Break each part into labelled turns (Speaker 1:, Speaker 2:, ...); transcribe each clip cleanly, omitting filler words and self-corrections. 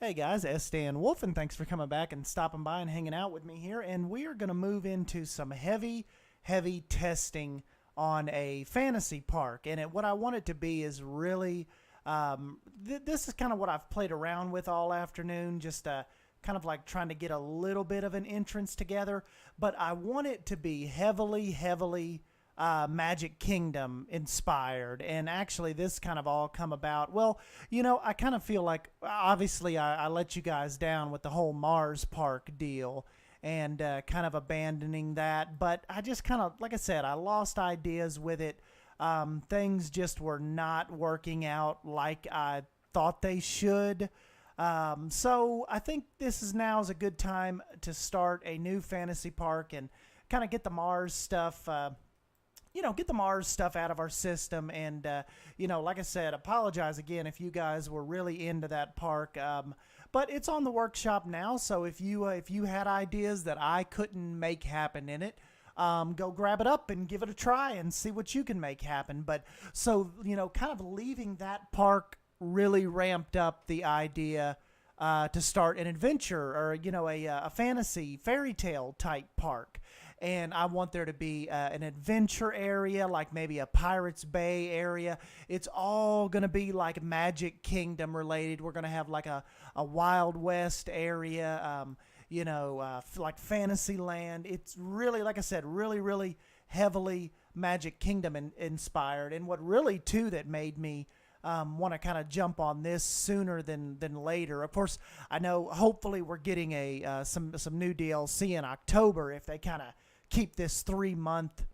Speaker 1: Hey guys, Sdanwolf, and thanks for coming back and stopping by and hanging out with me here. And we are going to move into some heavy testing on a fantasy park. And what I want it to be is really, this is kind of what I've played around with all afternoon, just kind of like trying to get a little bit of an entrance together. But I want it to be heavily Magic Kingdom inspired. And actually, this kind of all come about. Well, I kind of feel like obviously I let you guys down with the whole Mars Park deal and kind of abandoning that. But I just kind of, like I said, I lost ideas with it. Things just were not working out like I thought they should. So I think this is now is a good time to start a new fantasy park and kind of get the Mars stuff get the Mars stuff out of our system. And, like I said, apologize again if you guys were really into that park. But it's on the workshop now. So if you had ideas that I couldn't make happen in it, go grab it up and give it a try and see what you can make happen. But so, kind of leaving that park really ramped up the idea to start an adventure or, a fantasy fairy tale type park. And I want there to be an adventure area, like maybe a Pirates Bay area. It's all going to be like Magic Kingdom related. We're going to have like a Wild West area, like Fantasyland. It's really, like I said, really heavily Magic Kingdom inspired. And what really, too, that made me want to kind of jump on this sooner than later. Of course, I know hopefully we're getting some new DLC in October if they kind of keep this 3-month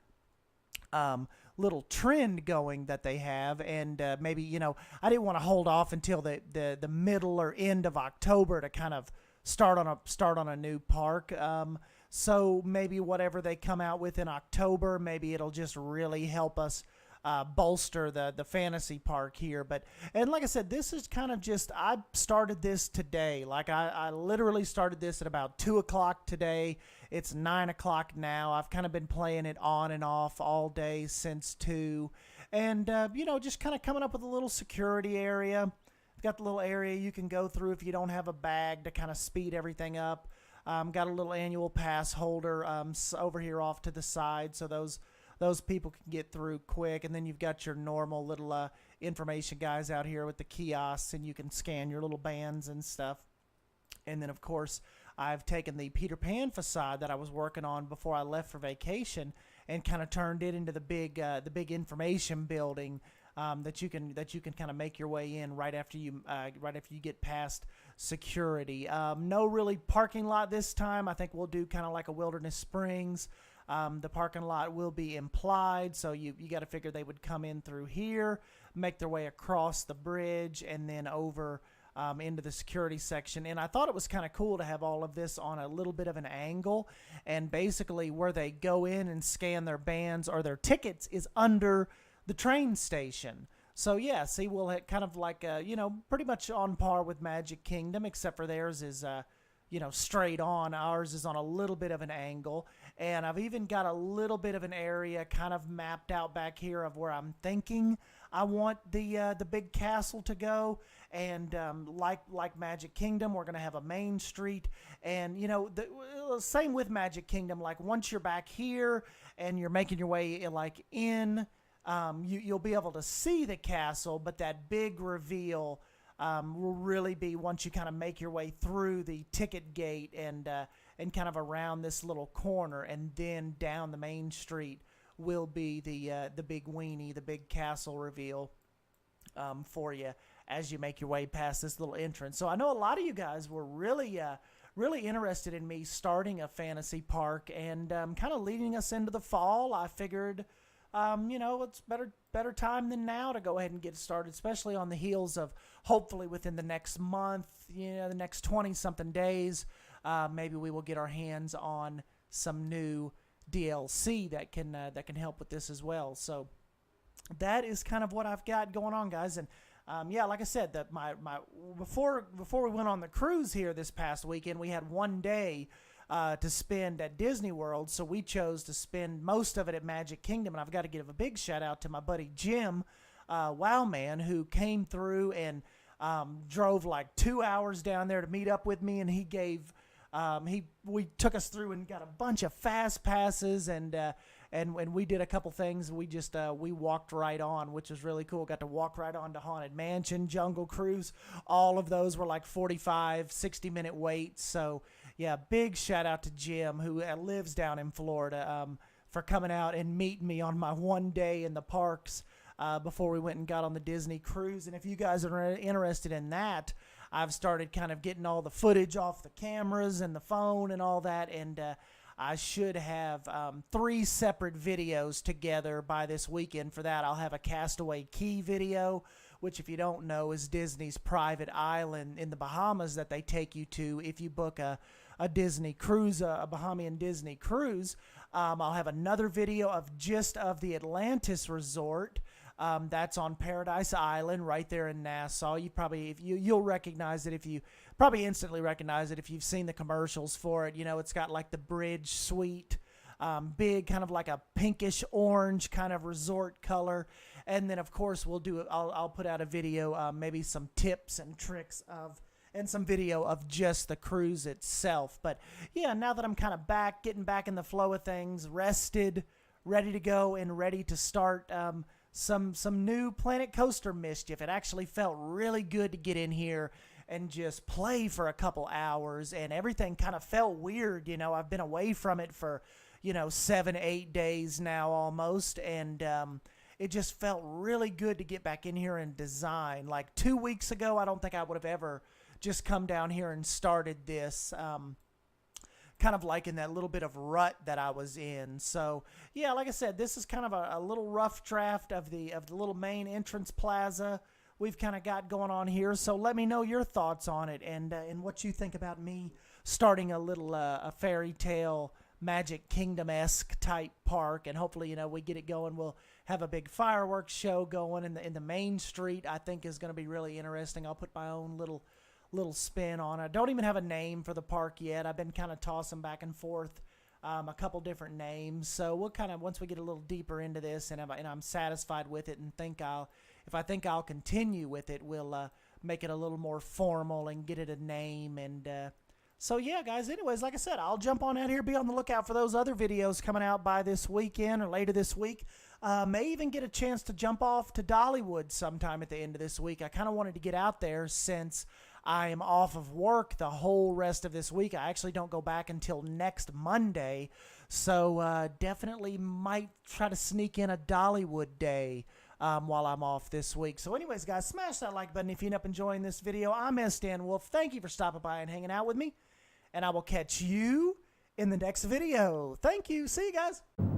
Speaker 1: little trend going that they have. And maybe, I didn't want to hold off until the middle or end of October to kind of start on a new park. So maybe whatever they come out with in October, maybe it'll just really help us bolster the fantasy park here. And like I said, this is kind of just, I started this today. Like I literally started this at about 2 o'clock today. It's 9 o'clock now. I've kind of been playing it on and off all day since 2. And, just kind of coming up with a little security area. I've got the little area you can go through if you don't have a bag to kind of speed everything up. Got a little annual pass holder over here off to the side, so those people can get through quick. And then you've got your normal little information guys out here with the kiosks, and you can scan your little bands and stuff. And then, of course, I've taken the Peter Pan facade that I was working on before I left for vacation and kind of turned it into the big information building that you can kind of make your way in right after you get past security. No really parking lot this time. I think we'll do kind of like a Wilderness Springs. The parking lot will be implied, so you got to figure they would come in through here, make their way across the bridge, and then over into the security section. And I thought it was kind of cool to have all of this on a little bit of an angle, and basically where they go in and scan their bands or their tickets is under the train station. So yeah, see, we'll have kind of like pretty much on par with Magic Kingdom, except for theirs is straight on. Ours is on a little bit of an angle. And I've even got a little bit of an area kind of mapped out back here of where I'm thinking I want the big castle to go. And like Magic Kingdom, we're going to have a main street. And, the same with Magic Kingdom. Like once you're back here and you're making your way like in, you'll be able to see the castle, but that big reveal will really be once you kind of make your way through the ticket gate and kind of around this little corner, and then down the main street will be the big weenie, the big castle reveal for you as you make your way past this little entrance. So I know a lot of you guys were really interested in me starting a fantasy park and kind of leading us into the fall. I figured it's better time than now to go ahead and get started, especially on the heels of hopefully within the next month, the next 20-something days, maybe we will get our hands on some new DLC that can help with this as well. So that is kind of what I've got going on, guys. And like I said, that my before we went on the cruise here this past weekend, we had one day to spend at Disney World, so we chose to spend most of it at Magic Kingdom. And I've got to give a big shout out to my buddy Jim, Wowman, who came through and drove like 2 hours down there to meet up with me, and he gave we took us through and got a bunch of fast passes, and we did a couple things. We just we walked right on, which was really cool. Got to walk right on to Haunted Mansion, Jungle Cruise. All of those were like 45, 60-minute waits. So yeah, big shout out to Jim, who lives down in Florida, for coming out and meeting me on my one day in the parks before we went and got on the Disney cruise. And if you guys are interested in that, I've started kind of getting all the footage off the cameras and the phone and all that, and I should have 3 separate videos together by this weekend for that. I'll have a Castaway Key video, which, if you don't know, is Disney's private island in the Bahamas that they take you to if you book a Disney cruise, a Bahamian Disney cruise. I'll have another video of just of the Atlantis Resort. That's on Paradise Island right there in Nassau. You probably, you'll recognize it if you probably instantly recognize it if you've seen the commercials for it. You know, it's got like the bridge suite, big kind of like a pinkish orange kind of resort color. And then of course I'll put out a video, maybe some tips and tricks and some video of just the cruise itself. But yeah, now that I'm kind of getting back in the flow of things, rested, ready to go, and ready to start some new Planet Coaster mischief. It actually felt really good to get in here and just play for a couple hours, and everything kind of felt weird. You know, I've been away from it for, 7-8 days now almost, and it just felt really good to get back in here and design. Like 2 weeks ago, I don't think I would have ever just come down here and started this, kind of like in that little bit of rut that I was in. So yeah, like I said, this is kind of a little rough draft of the little main entrance plaza we've kind of got going on here. So let me know your thoughts on it, and what you think about me starting a little a fairy tale Magic Kingdom-esque type park, and hopefully we get it going. We'll have a big fireworks show going in the main street. I think is going to be really interesting. I'll put my own little spin on it. I don't even have a name for the park yet. I've been kind of tossing back and forth a couple different names. So we'll kind of, once we get a little deeper into this and I'm satisfied with it and if I think I'll continue with it, we'll make it a little more formal and get it a name. And so yeah, guys, anyways, like I said, I'll jump on out here, be on the lookout for those other videos coming out by this weekend or later this week. May even get a chance to jump off to Dollywood sometime at the end of this week. I kind of wanted to get out there since I am off of work the whole rest of this week. I actually don't go back until next Monday, so definitely might try to sneak in a Dollywood day while I'm off this week. So anyways, guys, smash that like button if you end up enjoying this video. I'm Sdanwolf. Thank you for stopping by and hanging out with me, and I will catch you in the next video. Thank you. See you guys.